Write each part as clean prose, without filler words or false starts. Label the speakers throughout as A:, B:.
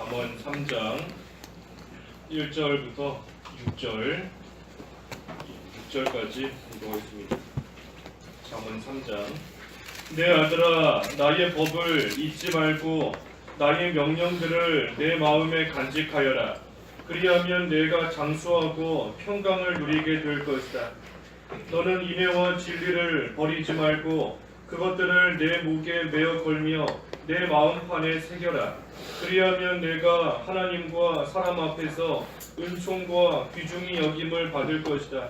A: 잠언 3장 1절부터 6절까지 읽어보겠습니다. 잠언 3장. 내 아들아, 나의 법을 잊지 말고 나의 명령들을 내 마음에 간직하여라. 그리하면 내가 장수하고 평강을 누리게 될 것이다. 너는 인애와 진리를 버리지 말고 그것들을 내 목에 메어 걸며 내 마음판에 새겨라. 그리하면 내가 하나님과 사람 앞에서 은총과 귀중히 여김을 받을 것이다.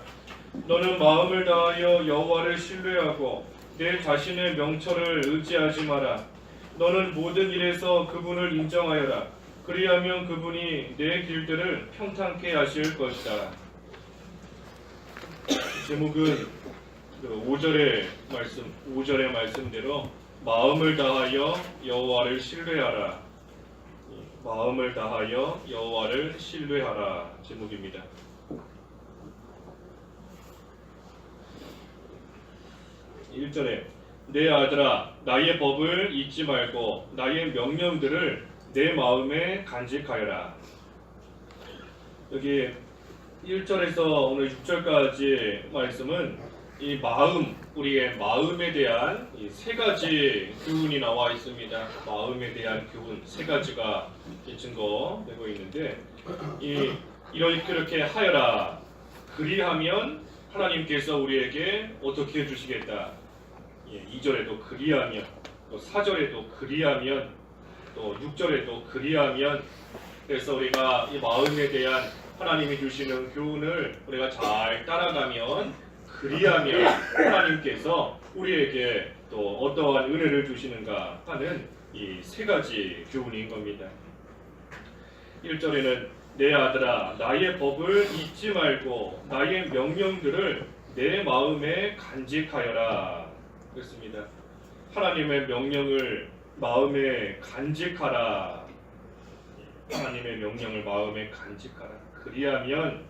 A: 너는 마음을 다하여 여호와를 신뢰하고 내 자신의 명철을 의지하지 마라. 너는 모든 일에서 그분을 인정하여라. 그리하면 그분이 내 길들을 평탄케 하실 것이다. 제목은 5절의 말씀대로 마음을 다하여 여호와를 신뢰하라. 마음을 다하여 여호와를 신뢰하라 제목입니다. 1절에 내 아들아, 나의 법을 잊지 말고 나의 명령들을 내 마음에 간직하여라. 여기 1절에서 오늘 6절까지 말씀은 이 마음, 우리의 마음에 대한 이 세 가지 교훈이 나와 있습니다. 마음에 대한 교훈 세 가지가 증거되고 있는데, 이렇게 하여라. 그리하면 하나님께서 우리에게 어떻게 해주시겠다. 2절에도 그리하면, 또 4절에도 그리하면, 또 6절에도 그리하면. 그래서 우리가 이 마음에 대한 하나님이 주시는 교훈을 우리가 잘 따라가면, 그리하면 하나님께서 우리에게 또 어떠한 은혜를 주시는가 하는 이 세 가지 교훈인 겁니다. 1절에는 내 아들아, 나의 법을 잊지 말고 나의 명령들을 내 마음에 간직하여라 그랬습니다. 하나님의 명령을 마음에 간직하라. 하나님의 명령을 마음에 간직하라. 그리하면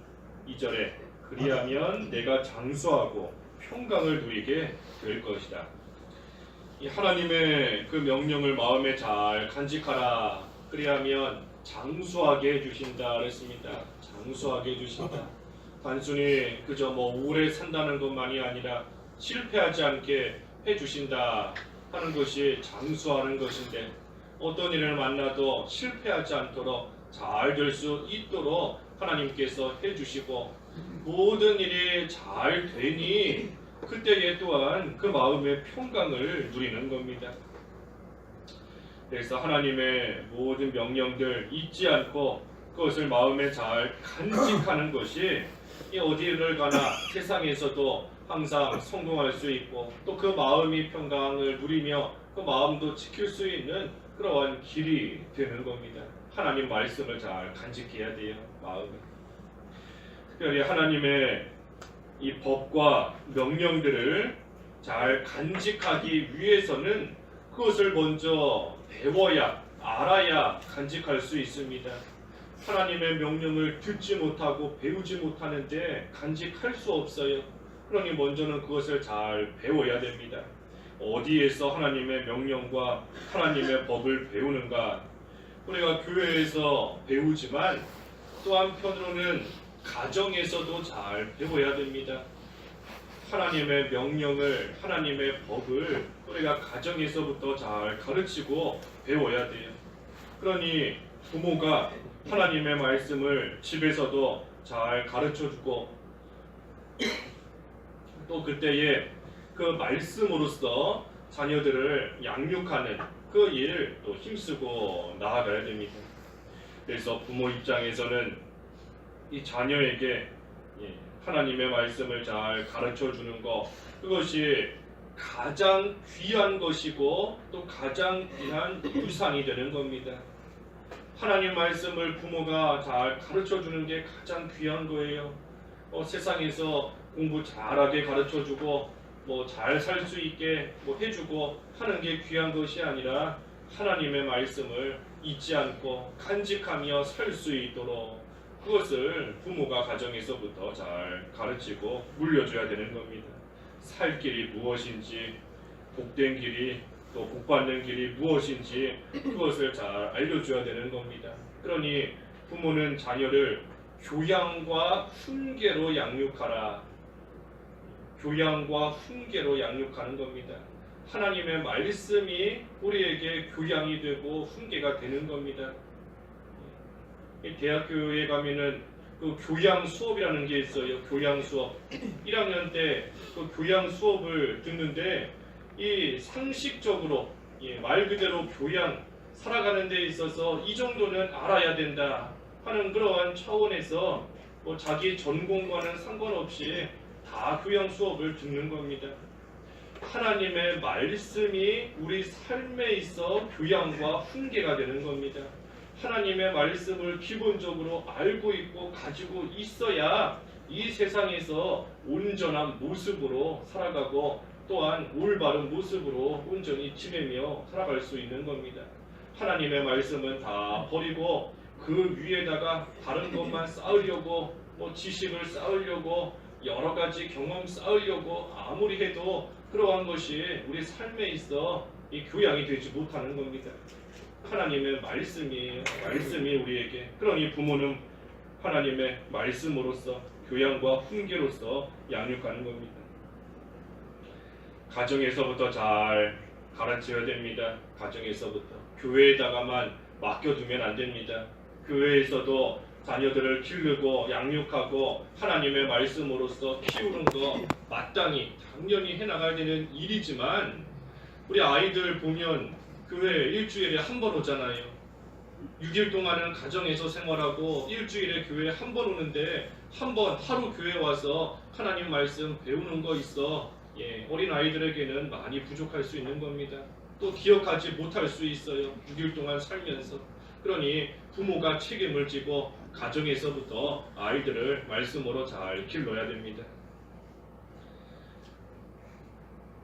A: 2절에 그리하면 내가 장수하고 평강을 누리게 될 것이다. 이 하나님의 그 명령을 마음에 잘 간직하라. 그리하면 장수하게 해주신다 그랬습니다. 장수하게 해주신다. 단순히 그저 오래 산다는 것만이 아니라 실패하지 않게 해주신다 하는 것이 장수하는 것인데, 어떤 일을 만나도 실패하지 않도록 잘 될 수 있도록 하나님께서 해주시고, 모든 일이 잘 되니 그때에 또한 그 마음의 평강을 누리는 겁니다. 그래서 하나님의 모든 명령들 잊지 않고 그것을 마음에 잘 간직하는 것이 어디를 가나 세상에서도 항상 성공할 수 있고, 또 그 마음이 평강을 누리며 그 마음도 지킬 수 있는 그러한 길이 되는 겁니다. 하나님 말씀을 잘 간직해야 돼요. 마음에. 특별히 하나님의 이 법과 명령들을 잘 간직하기 위해서는 그것을 먼저 배워야, 알아야 간직할 수 있습니다. 하나님의 명령을 듣지 못하고 배우지 못하는데 간직할 수 없어요. 그러니 먼저는 그것을 잘 배워야 됩니다. 어디에서 하나님의 명령과 하나님의 법을 배우는가? 우리가 교회에서 배우지만 또 한편으로는 가정에서도 잘 배워야 됩니다. 하나님의 명령을, 하나님의 법을 우리가 가정에서부터 잘 가르치고 배워야 돼요. 그러니 부모가 하나님의 말씀을 집에서도 잘 가르쳐주고, 또 그때에 그 말씀으로서 자녀들을 양육하는 그 일을 또 힘쓰고 나아가야 됩니다. 그래서 부모 입장에서는 이 자녀에게 하나님의 말씀을 잘 가르쳐 주는 것, 그것이 가장 귀한 것이고 또 가장 귀한 유산이 되는 겁니다. 하나님 말씀을 부모가 잘 가르쳐 주는 게 가장 귀한 거예요. 세상에서 공부 잘하게 가르쳐 주고 잘 살 수 있게 해주고 하는 게 귀한 것이 아니라, 하나님의 말씀을 잊지 않고 간직하며 살 수 있도록 그것을 부모가 가정에서부터 잘 가르치고 물려줘야 되는 겁니다. 살 길이 무엇인지, 복된 길이 또 복받는 길이 무엇인지 그것을 잘 알려줘야 되는 겁니다. 그러니 부모는 자녀를 교양과 훈계로 양육하라. 교양과 훈계로 양육하는 겁니다. 하나님의 말씀이 우리에게 교양이 되고 훈계가 되는 겁니다. 대학교에 가면은 그 교양 수업이라는 게 있어요. 교양 수업. 1학년 때 그 교양 수업을 듣는데 이 상식적으로 말 그대로 교양 살아가는 데 있어서 이 정도는 알아야 된다 하는 그러한 차원에서 뭐 자기 전공과는 상관없이 다 교양 수업을 듣는 겁니다. 하나님의 말씀이 우리 삶에 있어 교양과 훈계가 되는 겁니다. 하나님의 말씀을 기본적으로 알고 있고 가지고 있어야 이 세상에서 온전한 모습으로 살아가고 또한 올바른 모습으로 온전히 지내며 살아갈 수 있는 겁니다. 하나님의 말씀은 다 버리고 그 위에다가 다른 것만 쌓으려고 뭐 지식을 쌓으려고 여러 가지 경험 쌓으려고 아무리 해도 그러한 것이 우리 삶에 있어 이 교양이 되지 못하는 겁니다. 하나님의 말씀이에요. 말씀이 우리에게. 그러니 부모는 하나님의 말씀으로서 교양과 훈계로서 양육하는 겁니다. 가정에서부터 잘 가르쳐야 됩니다. 가정에서부터. 교회에다가만 맡겨두면 안 됩니다. 교회에서도 자녀들을 기르고 양육하고 하나님의 말씀으로서 키우는 거 마땅히 당연히 해나가야 되는 일이지만 우리 아이들 보면 교회 일주일에 한 번 오잖아요. 6일 동안은 가정에서 생활하고 일주일에 교회에 한 번 오는데 한 번 하루 교회 와서 하나님 말씀 배우는 거 있어. 어린 아이들에게는 많이 부족할 수 있는 겁니다. 또 기억하지 못할 수 있어요. 6일 동안 살면서. 그러니 부모가 책임을 지고 가정에서부터 아이들을 말씀으로 잘 길러야 됩니다.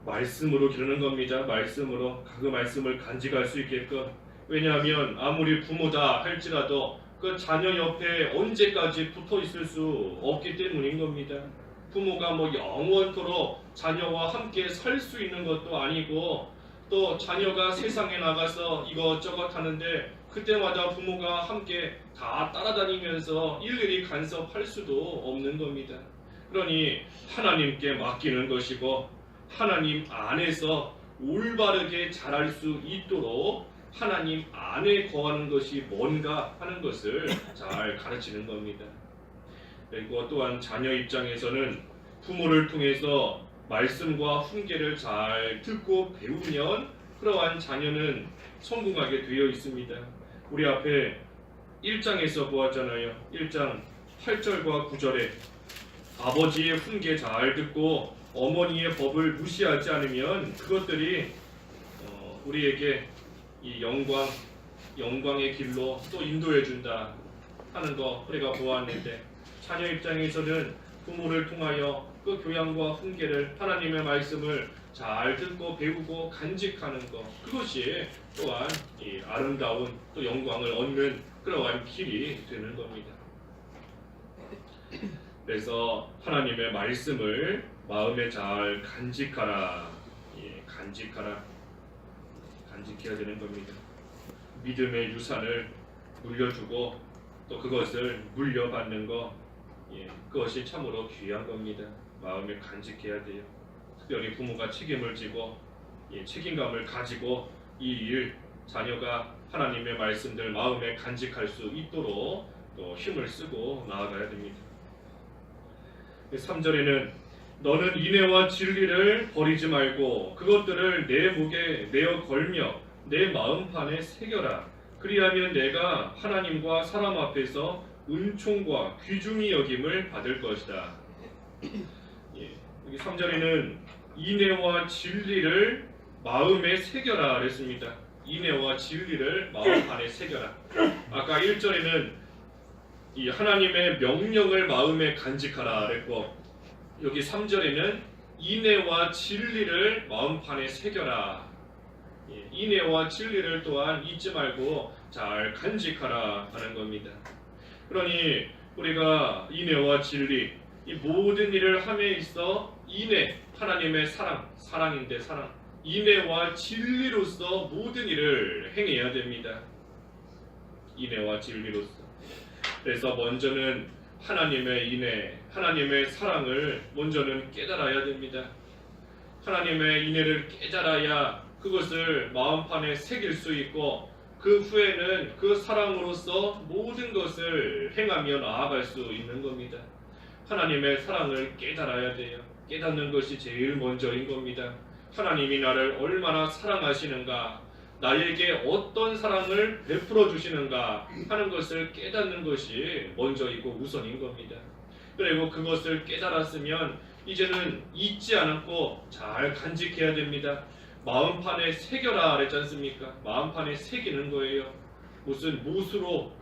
A: 말씀으로 기르는 겁니다. 말씀으로 그 말씀을 간직할 수 있게끔. 왜냐하면 아무리 부모다 할지라도 그 자녀 옆에 언제까지 붙어 있을 수 없기 때문인 겁니다. 부모가 뭐 영원토록 자녀와 함께 살 수 있는 것도 아니고 또 자녀가 세상에 나가서 이것저것 하는데 그때마다 부모가 함께 다 따라다니면서 일일이 간섭할 수도 없는 겁니다. 그러니 하나님께 맡기는 것이고 하나님 안에서 올바르게 자랄 수 있도록 하나님 안에 거하는 것이 뭔가 하는 것을 잘 가르치는 겁니다. 그리고 또한 자녀 입장에서는 부모를 통해서 말씀과 훈계를 잘 듣고 배우면 그러한 자녀는 성공하게 되어 있습니다. 우리 앞에 1장에서 보았잖아요. 1장 8절과 9절에 아버지의 훈계 잘 듣고 어머니의 법을 무시하지 않으면 그것들이 우리에게 이 영광의 길로 또 인도해 준다 하는 거 우리가 보았는데 자녀 입장에서는 부모를 통하여 그 교양과 훈계를 하나님의 말씀을 잘 듣고 배우고 간직하는 것 그것이 또한 이 아름다운 또 영광을 얻는 그러한 길이 되는 겁니다. 그래서 하나님의 말씀을 마음에 잘 간직하라. 간직해야 되는 겁니다. 믿음의 유산을 물려주고 또 그것을 물려받는 것 그것이 참으로 귀한 겁니다. 마음에 간직해야 돼요. 특별히 부모가 책임을 지고 책임감을 가지고 이 일 자녀가 하나님의 말씀들 마음에 간직할 수 있도록 또 힘을 쓰고 나아가야 됩니다. 3절에는 너는 인애와 진리를 버리지 말고 그것들을 내 목에 내어 걸며 내 마음판에 새겨라. 그리하면 내가 하나님과 사람 앞에서 은총과 귀중히 여김을 받을 것이다. 여기 3절에는 인애와 진리를 마음에 새겨라 그랬습니다. 인애와 진리를 마음판에 새겨라. 아까 1절에는 이 하나님의 명령을 마음에 간직하라 그랬고 여기 3절에는 인애와 진리를 마음판에 새겨라. 인애와 진리를 또한 잊지 말고 잘 간직하라 하는 겁니다. 그러니 우리가 인애와 진리 이 모든 일을 함에 있어 인애 하나님의 사랑인데 사랑 인애와 진리로서 모든 일을 행해야 됩니다. 인애와 진리로서. 그래서 먼저는 하나님의 인애, 하나님의 사랑을 먼저는 깨달아야 됩니다. 하나님의 인애를 깨달아야 그것을 마음판에 새길 수 있고 그 후에는 그 사랑으로서 모든 것을 행하며 나아갈 수 있는 겁니다. 하나님의 사랑을 깨달아야 돼요. 깨닫는 것이 제일 먼저인 겁니다. 하나님이 나를 얼마나 사랑하시는가, 나에게 어떤 사랑을 베풀어 주시는가 하는 것을 깨닫는 것이 먼저이고 우선인 겁니다. 그리고 그것을 깨달았으면 이제는 잊지 않고 잘 간직해야 됩니다. 마음판에 새겨라 그랬지 않습니까? 마음판에 새기는 거예요. 무슨 못으로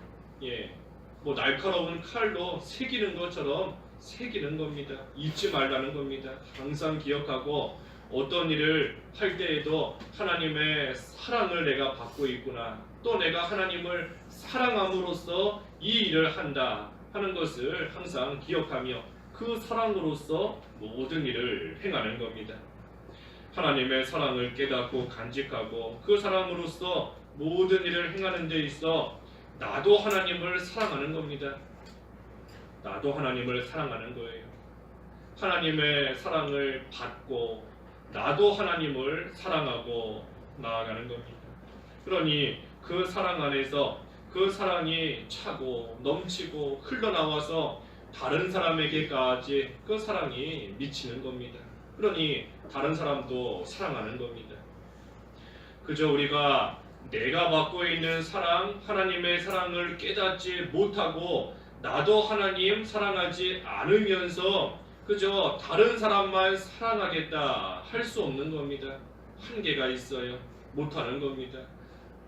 A: 뭐 날카로운 칼로 새기는 것처럼 새기는 겁니다. 잊지 말라는 겁니다. 항상 기억하고 어떤 일을 할 때에도 하나님의 사랑을 내가 받고 있구나, 또 내가 하나님을 사랑함으로써 이 일을 한다 하는 것을 항상 기억하며 그 사랑으로서 모든 일을 행하는 겁니다. 하나님의 사랑을 깨닫고 간직하고 그 사랑으로서 모든 일을 행하는 데 있어 나도 하나님을 사랑하는 겁니다. 나도 하나님을 사랑하는 거예요. 하나님의 사랑을 받고 나도 하나님을 사랑하고 나아가는 겁니다. 그러니 그 사랑 안에서 그 사랑이 차고 넘치고 흘러나와서 다른 사람에게까지 그 사랑이 미치는 겁니다. 그러니 다른 사람도 사랑하는 겁니다. 그저 우리가 내가 받고 있는 사랑, 하나님의 사랑을 깨닫지 못하고 나도 하나님 사랑하지 않으면서 그저 다른 사람만 사랑하겠다 할 수 없는 겁니다. 한계가 있어요. 못하는 겁니다.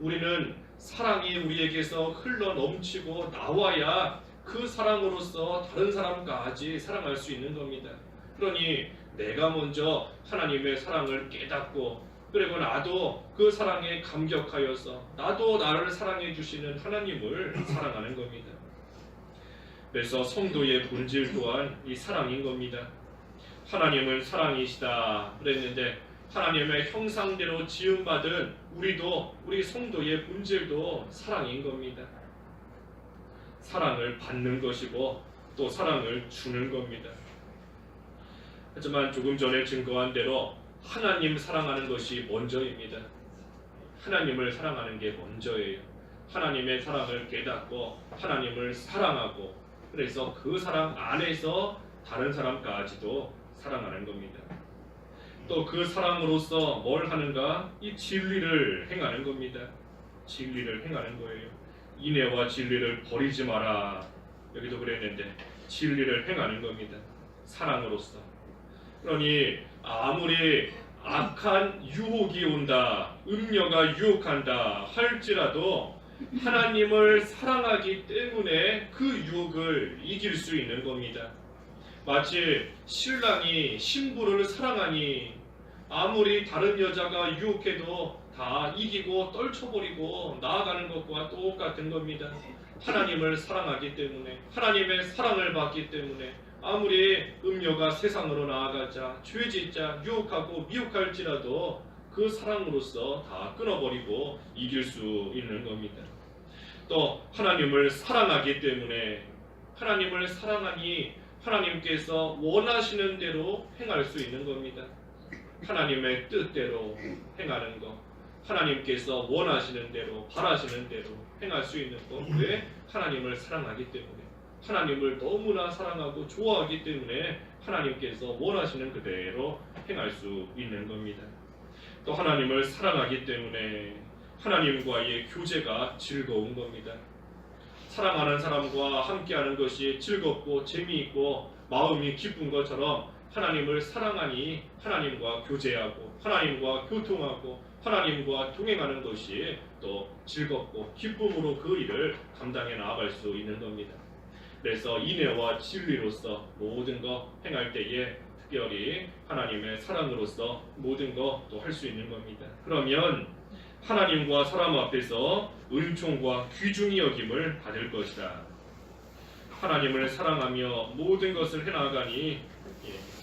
A: 우리는 사랑이 우리에게서 흘러 넘치고 나와야 그 사랑으로서 다른 사람까지 사랑할 수 있는 겁니다. 그러니 내가 먼저 하나님의 사랑을 깨닫고 그리고 나도 그 사랑에 감격하여서 나도 나를 사랑해 주시는 하나님을 사랑하는 겁니다. 그래서 성도의 본질 또한 이 사랑인 겁니다. 하나님은 사랑이시다 그랬는데 하나님의 형상대로 지음받은 우리 성도의 본질도 사랑인 겁니다. 사랑을 받는 것이고 또 사랑을 주는 겁니다. 하지만 조금 전에 증거한 대로 하나님 사랑하는 것이 먼저입니다. 하나님을 사랑하는 게 먼저예요. 하나님의 사랑을 깨닫고 하나님을 사랑하고 그래서 그 사랑 안에서 다른 사람까지도 사랑하는 겁니다. 또 그 사랑으로서 뭘 하는가? 이 진리를 행하는 겁니다. 진리를 행하는 거예요. 인애와 진리를 버리지 마라. 여기도 그랬는데 진리를 행하는 겁니다. 사랑으로서. 그러니 아무리 악한 유혹이 온다, 음녀가 유혹한다 할지라도 하나님을 사랑하기 때문에 그 유혹을 이길 수 있는 겁니다. 마치 신랑이 신부를 사랑하니 아무리 다른 여자가 유혹해도 다 이기고 떨쳐버리고 나아가는 것과 똑같은 겁니다. 하나님을 사랑하기 때문에, 하나님의 사랑을 받기 때문에 아무리 음녀가 세상으로 나아가자 죄짓자 유혹하고 미혹할지라도 그 사랑으로서 다 끊어버리고 이길 수 있는 겁니다. 또 하나님을 사랑하기 때문에 하나님을 사랑하니 하나님께서 원하시는 대로 행할 수 있는 겁니다. 하나님의 뜻대로 행하는 것, 하나님께서 원하시는 대로 바라시는 대로 행할 수 있는 것. 왜? 하나님을 사랑하기 때문에, 하나님을 너무나 사랑하고 좋아하기 때문에 하나님께서 원하시는 그대로 행할 수 있는 겁니다. 또 하나님을 사랑하기 때문에 하나님과의 교제가 즐거운 겁니다. 사랑하는 사람과 함께하는 것이 즐겁고 재미있고 마음이 기쁜 것처럼 하나님을 사랑하니 하나님과 교제하고 하나님과 교통하고 하나님과 동행하는 것이 또 즐겁고 기쁨으로 그 일을 감당해 나아갈 수 있는 겁니다. 그래서 인애와 진리로서 모든 것 행할 때에 특별히 하나님의 사랑으로서 모든 것 또 할 수 있는 겁니다. 그러면 하나님과 사람 앞에서 은총과 귀중히 여김을 받을 것이다. 하나님을 사랑하며 모든 것을 해나가니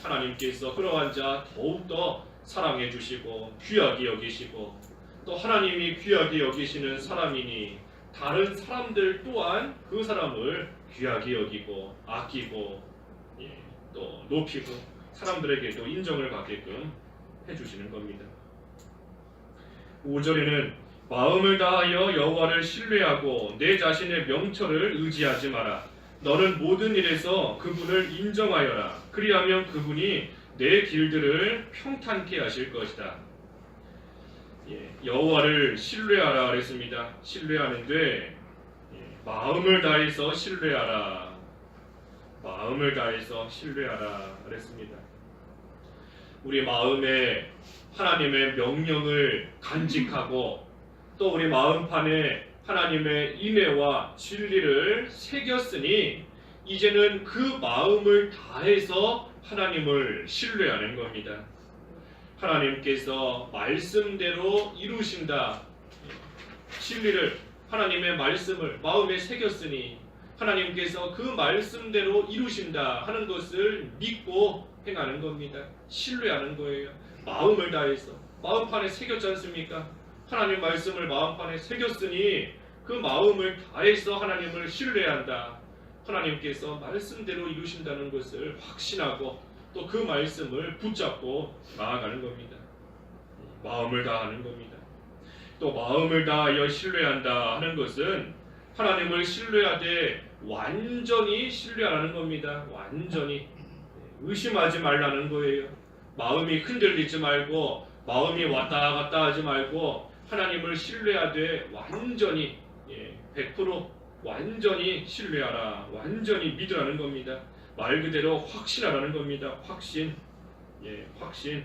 A: 하나님께서 그러한 자 더욱더 사랑해 주시고 귀하게 여기시고 또 하나님이 귀하게 여기시는 사람이니 다른 사람들 또한 그 사람을 귀하게 여기고 아끼고 또 높이고 사람들에게도 인정을 받게끔 해주시는 겁니다. 5절에는 마음을 다하여 여호와를 신뢰하고 내 자신의 명철을 의지하지 마라. 너는 모든 일에서 그분을 인정하여라. 그리하면 그분이 내 길들을 평탄케 하실 것이다. 여호와를 신뢰하라 그랬습니다. 신뢰하는데 마음을 다해서 신뢰하라. 마음을 다해서 신뢰하라 그랬습니다. 우리 마음에 하나님의 명령을 간직하고 또 우리 마음판에 하나님의 인애와 진리를 새겼으니 이제는 그 마음을 다해서 하나님을 신뢰하는 겁니다. 하나님께서 말씀대로 이루신다. 진리를 하나님의 말씀을 마음에 새겼으니 하나님께서 그 말씀대로 이루신다 하는 것을 믿고 행하는 겁니다. 신뢰하는 거예요. 마음을 다해서 마음판에 새겼지 않습니까? 하나님 말씀을 마음판에 새겼으니 그 마음을 다해서 하나님을 신뢰한다. 하나님께서 말씀대로 이루신다는 것을 확신하고 또 그 말씀을 붙잡고 나아가는 겁니다. 마음을 다하는 겁니다. 또 마음을 다하여 신뢰한다 하는 것은 하나님을 신뢰하되 완전히 신뢰하라는 겁니다. 완전히 의심하지 말라는 거예요. 마음이 흔들리지 말고 마음이 왔다 갔다 하지 말고 하나님을 신뢰하되 완전히 100% 완전히 신뢰하라. 완전히 믿으라는 겁니다. 말 그대로 확신하라는 겁니다. 확신. 확신.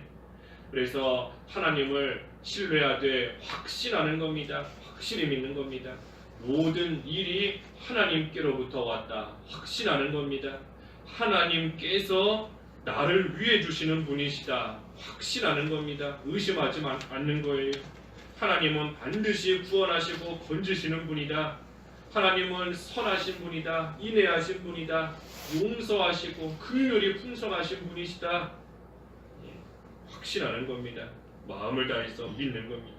A: 그래서 하나님을 신뢰하되 확신하는 겁니다. 확실히 믿는 겁니다. 모든 일이 하나님께로부터 왔다. 확신하는 겁니다. 하나님께서 나를 위해 주시는 분이시다. 확신하는 겁니다. 의심하지 않는 거예요. 하나님은 반드시 구원하시고 건지시는 분이다. 하나님은 선하신 분이다. 인애하신 분이다. 용서하시고 긍휼이 풍성하신 분이시다. 확신하는 겁니다. 마음을 다해서 믿는 겁니다.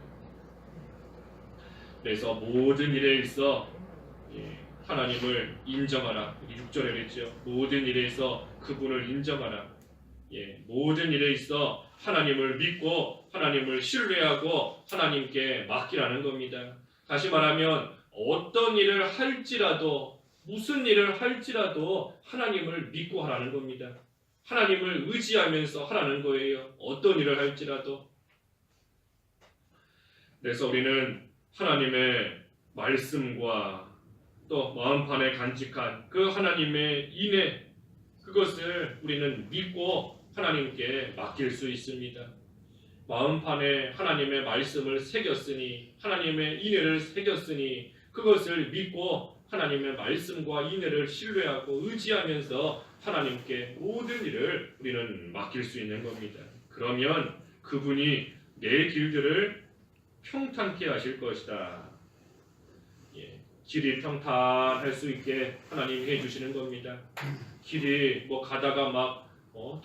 A: 그래서 모든 일에 있어 하나님을 인정하라. 6절에 그랬죠. 모든 일에 있어 그분을 인정하라. 모든 일에 있어 하나님을 믿고 하나님을 신뢰하고 하나님께 맡기라는 겁니다. 다시 말하면 어떤 일을 할지라도 무슨 일을 할지라도 하나님을 믿고 하라는 겁니다. 하나님을 의지하면서 하라는 거예요. 어떤 일을 할지라도. 그래서 우리는 하나님의 말씀과 또 마음판에 간직한 그 하나님의 인애 그것을 우리는 믿고 하나님께 맡길 수 있습니다. 마음판에 하나님의 말씀을 새겼으니 하나님의 인애를 새겼으니 그것을 믿고 하나님의 말씀과 인애를 신뢰하고 의지하면서 하나님께 모든 일을 우리는 맡길 수 있는 겁니다. 그러면 그분이 내 길들을 평탄케 하실 것이다. 길이 평탄할 수 있게 하나님이 해주시는 겁니다. 길이 가다가 막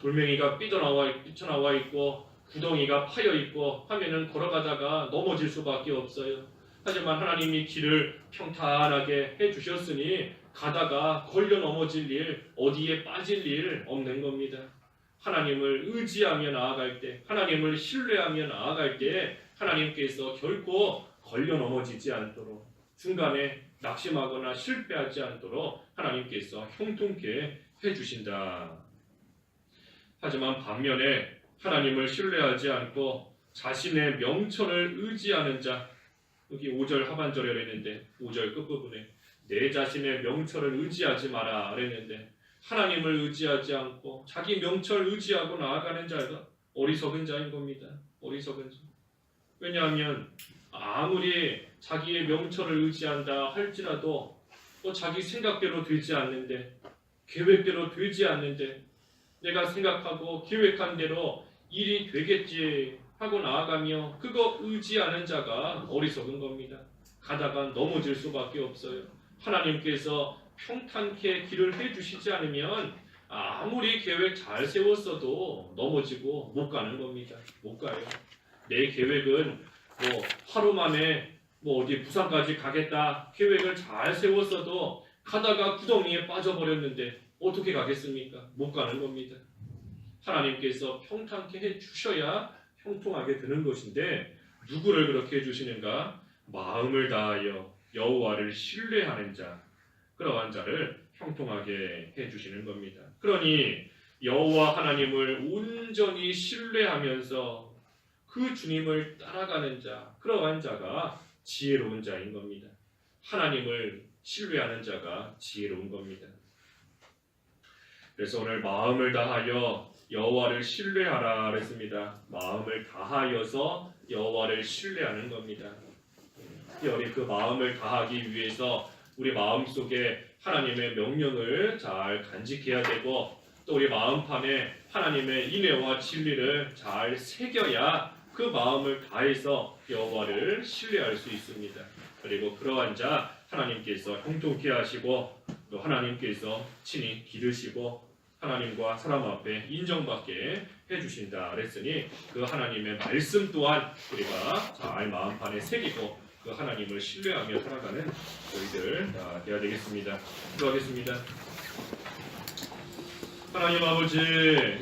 A: 돌멩이가 삐쳐나와 있고 구덩이가 파여 있고 하면은 걸어가다가 넘어질 수밖에 없어요. 하지만 하나님이 길을 평탄하게 해주셨으니 가다가 걸려 넘어질 일, 어디에 빠질 일 없는 겁니다. 하나님을 의지하며 나아갈 때, 하나님을 신뢰하며 나아갈 때 하나님께서 결코 걸려 넘어지지 않도록 중간에 낙심하거나 실패하지 않도록 하나님께서 형통케 해주신다. 하지만 반면에 하나님을 신뢰하지 않고 자신의 명철을 의지하는 자, 여기 5절 하반절에 그랬는데 5절 끝부분에 내 자신의 명철을 의지하지 마라 그랬는데 하나님을 의지하지 않고 자기 명철 의지하고 나아가는 자가 어리석은 자인 겁니다. 어리석은 자. 왜냐하면 아무리 자기의 명철을 의지한다 할지라도 또 자기 생각대로 되지 않는데 계획대로 되지 않는데 내가 생각하고 계획한 대로 일이 되겠지 하고 나아가며 그거 의지하는 자가 어리석은 겁니다. 가다가 넘어질 수밖에 없어요. 하나님께서 평탄케 길을 해주시지 않으면 아무리 계획 잘 세웠어도 넘어지고 못 가는 겁니다. 못 가요. 내 계획은 뭐 하루 만에 뭐 어디 부산까지 가겠다 계획을 잘 세웠어도 가다가 구덩이에 빠져버렸는데 어떻게 가겠습니까? 못 가는 겁니다. 하나님께서 평탄케 해주셔야 형통하게 되는 것인데 누구를 그렇게 해주시는가? 마음을 다하여 여호와를 신뢰하는 자, 그러한 자를 형통하게 해주시는 겁니다. 그러니 여호와 하나님을 온전히 신뢰하면서 그 주님을 따라가는 자, 그러한 자가 지혜로운 자인 겁니다. 하나님을 신뢰하는 자가 지혜로운 겁니다. 그래서 오늘 마음을 다하여 여호와를 신뢰하라 그랬습니다. 마음을 다하여서 여호와를 신뢰하는 겁니다. 특별히 그 마음을 다하기 위해서 우리 마음속에 하나님의 명령을 잘 간직해야 되고 또 우리 마음판에 하나님의 인애와 진리를 잘 새겨야 그 마음을 다해서 여호와를 신뢰할 수 있습니다. 그리고 그러한 자 하나님께서 형통케 하시고 또 하나님께서 친히 기르시고 하나님과 사람 앞에 인정받게 해주신다 그랬으니 그 하나님의 말씀 또한 우리가 잘 마음판에 새기고 그 하나님을 신뢰하며 살아가는 저희들 되어야 되겠습니다. 기도하겠습니다. 하나님 아버지,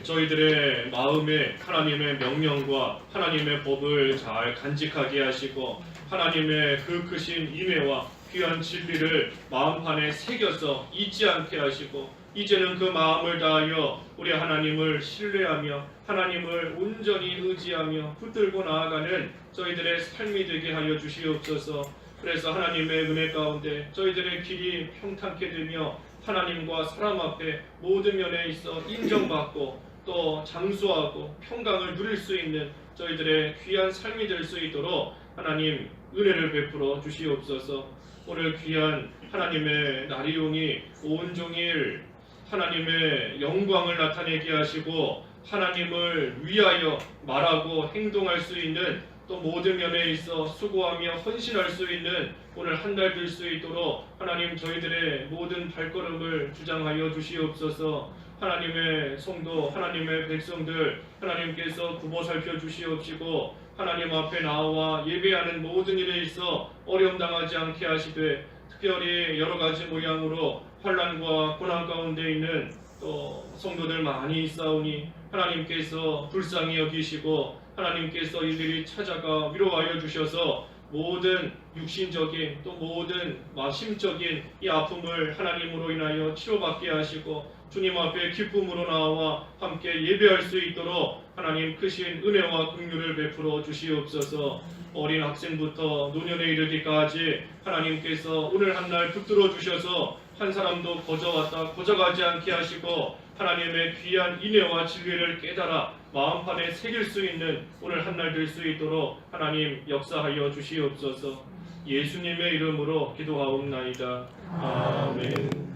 A: 저희들의 마음에 하나님의 명령과 하나님의 법을 잘 간직하게 하시고 하나님의 그 크신 인애와 귀한 진리를 마음판에 새겨서 잊지 않게 하시고 이제는 그 마음을 다하여 우리 하나님을 신뢰하며 하나님을 온전히 의지하며 붙들고 나아가는 저희들의 삶이 되게 하여 주시옵소서. 그래서 하나님의 은혜 가운데 저희들의 길이 평탄케 되며 하나님과 사람 앞에 모든 면에 있어 인정받고 또 장수하고 평강을 누릴 수 있는 저희들의 귀한 삶이 될 수 있도록 하나님 은혜를 베풀어 주시옵소서. 오늘 귀한 하나님의 날이오니 온종일 하나님의 영광을 나타내게 하시고 하나님을 위하여 말하고 행동할 수 있는 또 모든 면에 있어 수고하며 헌신할 수 있는 오늘 한 달 될 수 있도록 하나님 저희들의 모든 발걸음을 주장하여 주시옵소서. 하나님의 성도 하나님의 백성들 하나님께서 굽어 살펴 주시옵시고 하나님 앞에 나와 예배하는 모든 일에 있어 어려움 당하지 않게 하시되 특별히 여러 가지 모양으로 환난과 고난 가운데 있는 또 성도들 많이 있사오니 하나님께서 불쌍히 여기시고 하나님께서 이들이 찾아가 위로하여 주셔서 모든 육신적인 또 모든 심적인 이 아픔을 하나님으로 인하여 치료받게 하시고 주님 앞에 기쁨으로 나와 함께 예배할 수 있도록 하나님 크신 은혜와 긍휼을 베풀어 주시옵소서. 어린 학생부터 노년에 이르기까지 하나님께서 오늘 한 날 붙들어 주셔서 한 사람도 거저왔다 거저가지 않게 하시고 하나님의 귀한 인애와 진리를 깨달아 마음판에 새길 수 있는 오늘 한 날 될 수 있도록 하나님 역사하여 주시옵소서. 예수님의 이름으로 기도하옵나이다. 아멘.